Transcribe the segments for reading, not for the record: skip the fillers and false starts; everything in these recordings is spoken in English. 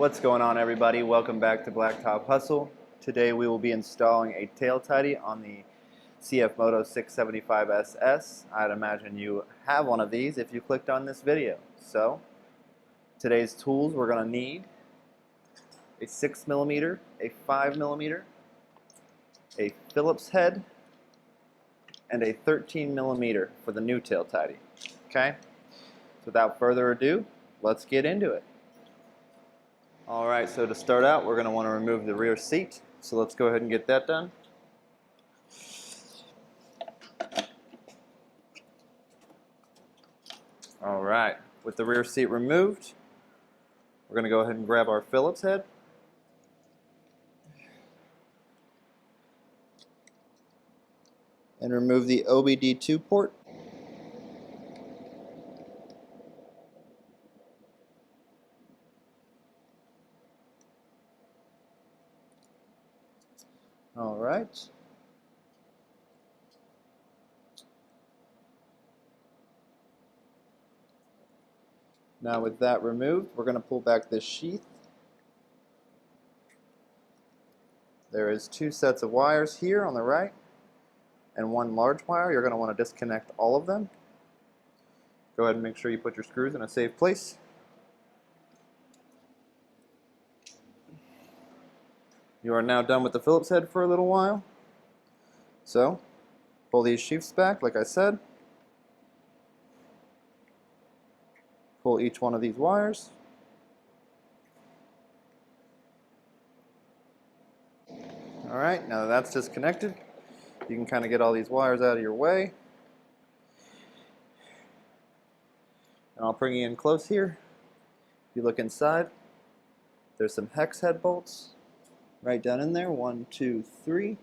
What's going on, everybody? Welcome back to Blacktop Hustle. Today we will be installing a tail tidy on the Cfmoto 675SS. I'd imagine you have one of these if you clicked on this video. So today's tools, we're going to need a 6mm, a 5mm, a Phillips head, and a 13mm for the new tail tidy. Okay? So without further ado, let's get into it. Alright, so to start out, we're going to want to remove the rear seat. So let's go ahead and get that done. Alright, with the rear seat removed, we're going to go ahead and grab our Phillips head. And remove the OBD2 port. All right. Now with that removed, we're going to pull back this sheath. There is 2 sets of wires here on the right and 1 large wire. You're going to want to disconnect all of them. Go ahead and make sure you put your screws in a safe place. You are now done with the Phillips head for a little while. So, pull these sheaths back, like I said. Pull each one of these wires. Alright, now that that's disconnected, you can kind of get all these wires out of your way. And I'll bring you in close here. If you look inside, there's some hex head bolts right down in there. 1, 2, 3.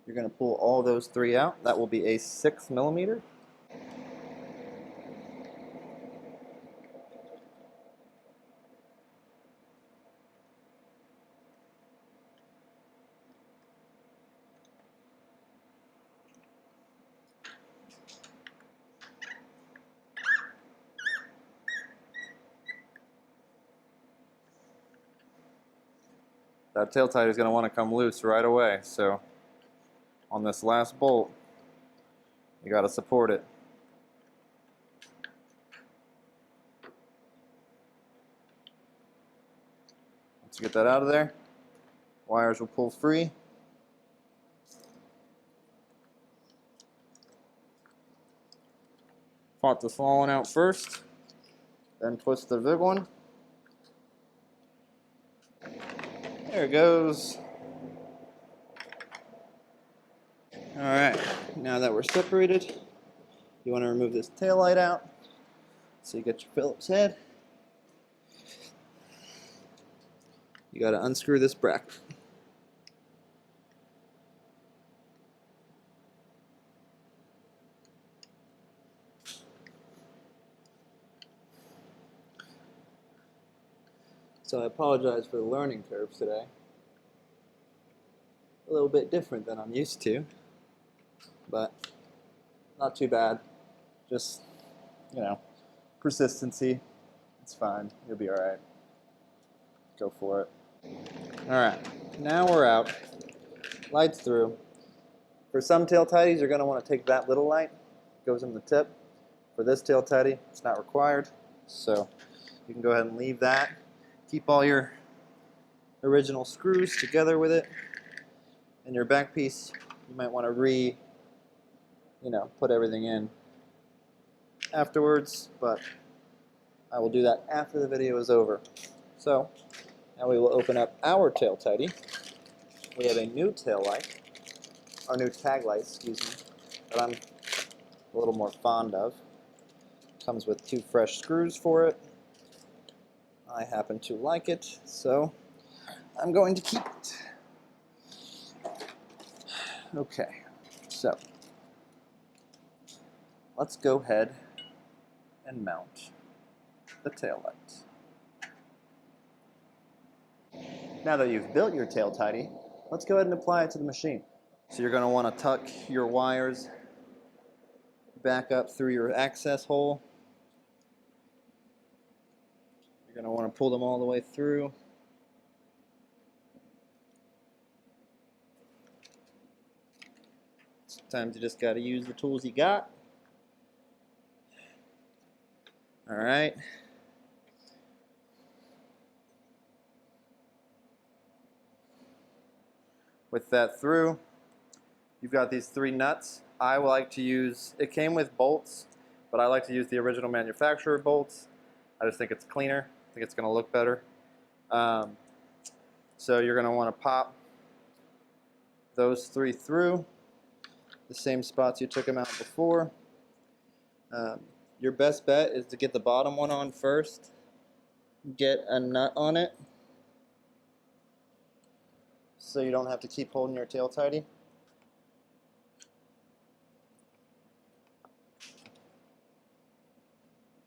You're going to pull all those 3 out. That will be a 6mm. That tail tidy is going to want to come loose right away, so on this last bolt, you got to support it. Once you get that out of there, wires will pull free. Pop the small one out first, then twist the big one. There it goes. Alright, now that we're separated, you want to remove this tail light out. So you get your Phillips head. You got to unscrew this bracket. So I apologize for the learning curves today. A little bit different than I'm used to, but not too bad. Just, persistency. It's fine. You'll be alright. Go for it. Alright, now we're out. Light's through. For some tail tidies, you're going to want to take that little light. It goes in the tip. For this tail tidy, it's not required. So you can go ahead and leave that. Keep all your original screws together with it. And your back piece, you might want to put everything in afterwards, but I will do that after the video is over. So now we will open up our tail tidy. We have a new tail light, or new tag light, excuse me, that I'm a little more fond of. Comes with 2 fresh screws for it. I happen to like it, so I'm going to keep it. Okay, so let's go ahead and mount the tail light. Now that you've built your tail tidy, let's go ahead and apply it to the machine. So you're going to want to tuck your wires back up through your access hole. You're going to want to pull them all the way through. Sometimes you just got to use the tools you got. All right. With that through, you've got these 3 nuts. I like to use, it came with bolts, but I like to use the original manufacturer bolts. I just think it's cleaner. I think it's going to look better. So you're going to want to pop those 3 through the same spots you took them out before. Your best bet is to get the bottom one on first. Get a nut on it so you don't have to keep holding your tail tidy.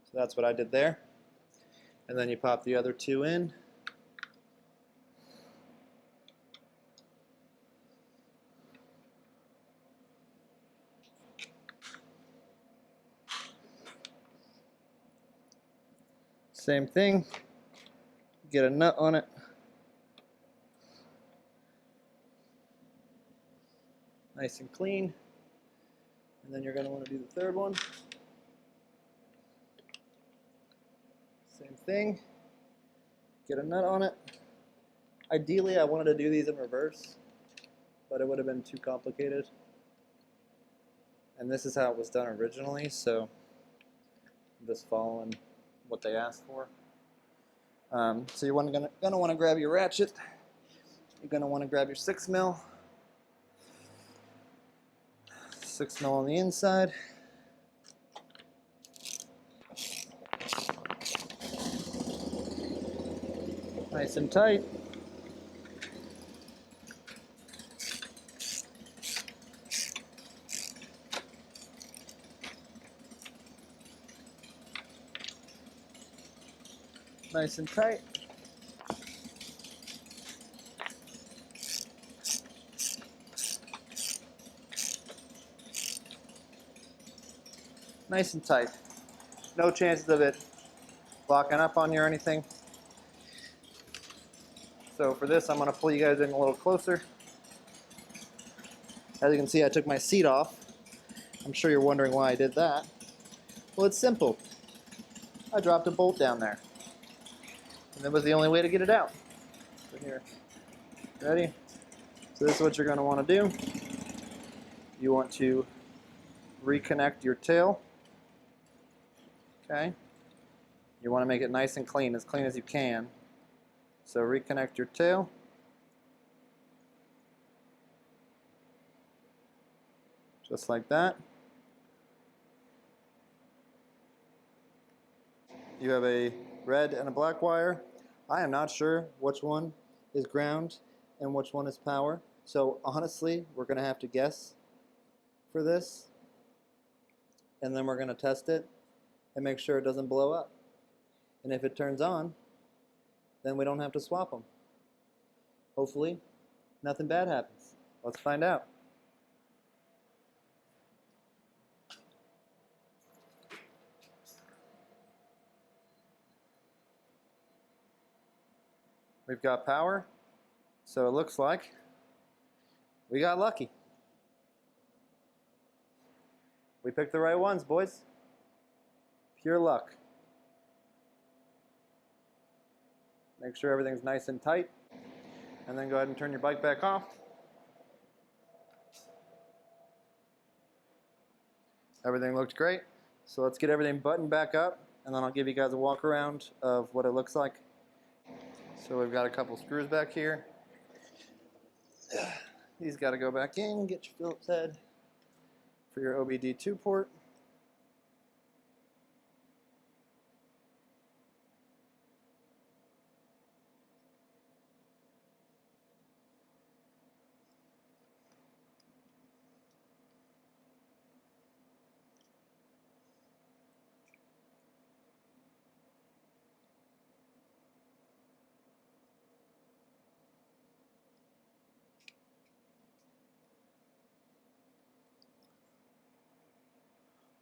So that's what I did there. And then you pop the other 2 in. Same thing, get a nut on it. Nice and clean. And then you're going to want to do the 3rd one. Same thing, get a nut on it. Ideally, I wanted to do these in reverse, but it would have been too complicated. And this is how it was done originally, so I'm just following what they asked for. So you're gonna want to grab your ratchet. You're gonna want to grab your 6 mil. 6 mil on the inside. Nice and tight. Nice and tight. Nice and tight. No chances of it locking up on you or anything. So for this, I'm going to pull you guys in a little closer. As you can see, I took my seat off. I'm sure you're wondering why I did that. Well, it's simple. I dropped a bolt down there. And that was the only way to get it out. So here, ready? So this is what you're going to want to do. You want to reconnect your tail. Okay? You want to make it nice and clean as you can. So reconnect your tail. Just like that. You have a red and a black wire. I am not sure which one is ground and which one is power. So honestly, we're going to have to guess for this. And then we're going to test it and make sure it doesn't blow up. And if it turns on, then we don't have to swap them. Hopefully, nothing bad happens. Let's find out. We've got power, so it looks like we got lucky. We picked the right ones, boys. Pure luck. Make sure everything's nice and tight, and then go ahead and turn your bike back off. Everything looked great, so let's get everything buttoned back up, and then I'll give you guys a walk around of what it looks like. So we've got a couple screws back here. These got to go back in, get your Phillips head for your OBD2 port.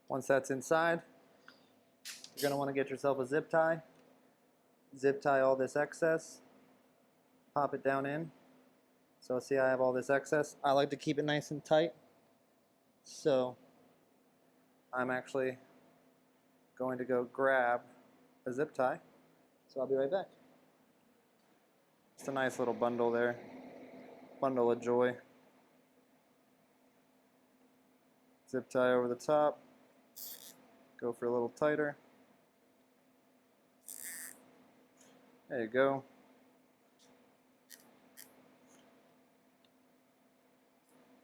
Once that's inside, you're going to want to get yourself a zip tie. Zip tie all this excess. Pop it down in. So see, I have all this excess. I like to keep it nice and tight. So I'm actually going to go grab a zip tie. So I'll be right back. It's a nice little bundle there. Bundle of joy. Zip tie over the top. Go for a little tighter. There you go.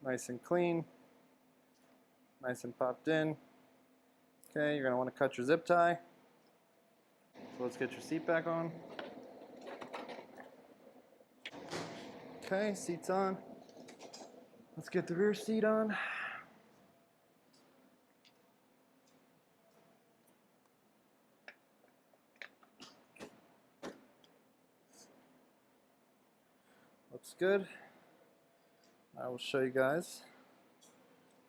Nice and clean. Nice and popped in. Okay, you're going to want to cut your zip tie. So let's get your seat back on. Okay, seat's on. Let's get the rear seat on. Looks good. I will show you guys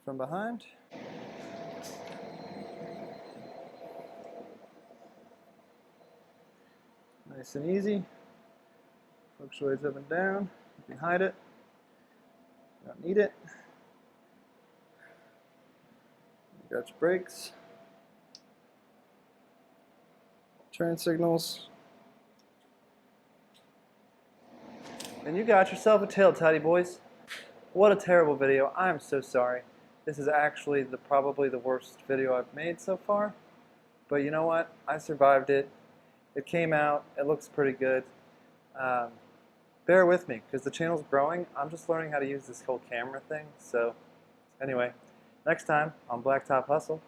from behind. Nice and easy. Fluctuates up and down. You can hide it. You don't need it. You got your brakes. Turn signals. And you got yourself a tail tidy, boys. What a terrible video. I'm so sorry. This is actually probably the worst video I've made so far. But you know what? I survived it. It came out. It looks pretty good. Bear with me because the channel's growing. I'm just learning how to use this whole camera thing. So anyway, next time on Blacktop Hustle,